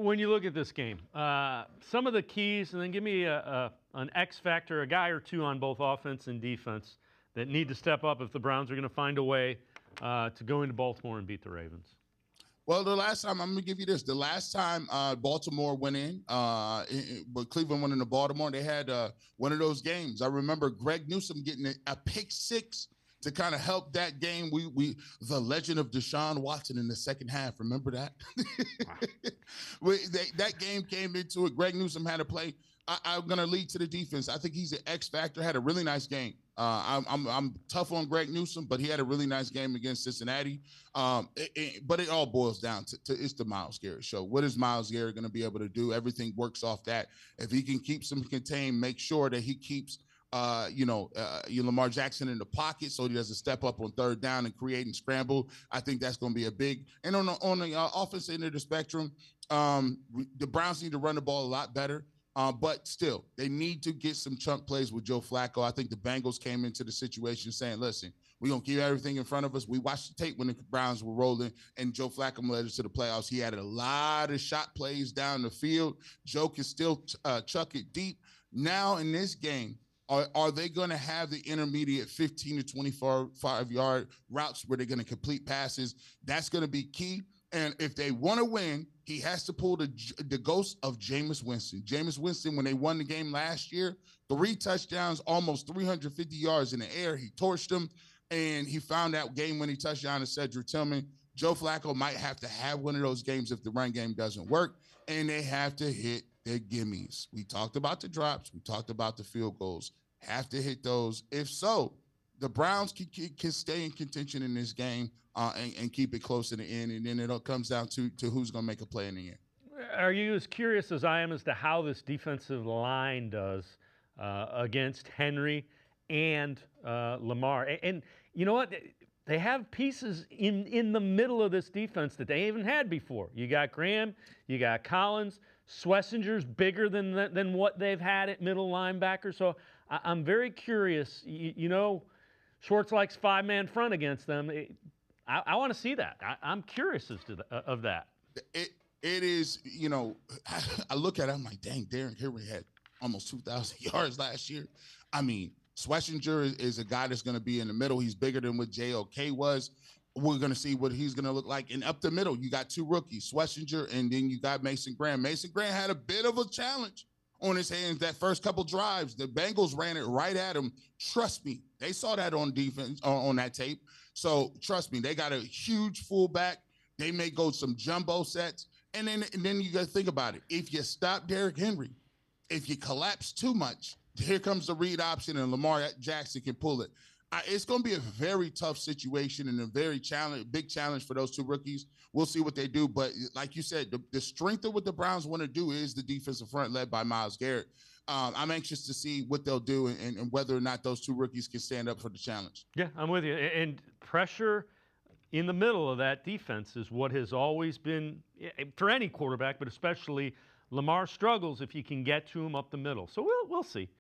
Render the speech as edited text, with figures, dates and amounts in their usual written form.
when you look at this game, some of the keys, and then give me an X factor, a guy or two on both offense and defense that need to step up if the Browns are going to find a way to go into Baltimore and beat the Ravens. Well, the last time, I'm going to give you this. The last time Baltimore went in, but Cleveland went into Baltimore, they had one of those games. I remember Greg Newsome getting a pick six to kind of help that game. The legend of Deshaun Watson in the second half. Remember that? That game came into it. Greg Newsome had to play. I'm going to lead to the defense. I think he's an X factor. Had a really nice game. I'm tough on Greg Newsome, but he had a really nice game against Cincinnati. But it all boils down to it's the Myles Garrett show. What is Myles Garrett going to be able to do? Everything works off that. If he can keep some contained, make sure that he keeps Lamar Jackson in the pocket so he doesn't step up on third down and create and scramble. I think that's going to be a big. And on the offense end of the spectrum, the Browns need to run the ball a lot better. But still, they need to get some chunk plays with Joe Flacco. I think the Bengals came into the situation saying, listen, we're going to keep everything in front of us. We watched the tape when the Browns were rolling, and Joe Flacco led us to the playoffs. He had a lot of shot plays down the field. Joe can still chuck it deep. Now in this game, are they going to have the intermediate 15 to 25-yard routes where they're going to complete passes? That's going to be key. And if they want to win, he has to pull the ghost of Jameis Winston. Jameis Winston, when they won the game last year, 3 touchdowns, almost 350 yards in the air. He torched them, and he found that game-winning touchdown to Cedric Tillman. Joe Flacco might have to have one of those games if the run game doesn't work, and they have to hit their gimmies. We talked about the drops. We talked about the field goals. Have to hit those. If so, the Browns can stay in contention in this game and keep it close to the end, and then it all comes down to who's going to make a play in the end. Are you as curious as I am as to how this defensive line does against Henry and Lamar? And you know what? They have pieces in the middle of this defense that they haven't had before. You got Graham, you got Collins, Schlesinger's bigger than what they've had at middle linebacker. So I'm very curious. Schwartz likes 5-man front against them. I want to see that. I'm curious as to of that. It is, I look at it, I'm like, dang, Derrick Henry had almost 2,000 yards last year. I mean, Schlesinger is a guy that's going to be in the middle. He's bigger than what JOK was. We're going to see what he's going to look like. And up the middle, you got 2 rookies, Schlesinger, and then you got Mason Graham. Mason Graham had a bit of a challenge on his hands that first couple drives. The Bengals ran it right at him. Trust me, they saw that on defense, on that tape. So trust me, they got a huge fullback. They may go some jumbo sets. And then you got to think about it. If you stop Derrick Henry, if you collapse too much, here comes the read option, and Lamar Jackson can pull it. It's going to be a very tough situation and a very big challenge for those 2 rookies. We'll see what they do. But like you said, the strength of what the Browns want to do is the defensive front led by Myles Garrett. I'm anxious to see what they'll do and whether or not those 2 rookies can stand up for the challenge. Yeah, I'm with you. And pressure in the middle of that defense is what has always been, for any quarterback, but especially Lamar struggles if you can get to him up the middle. So we'll see.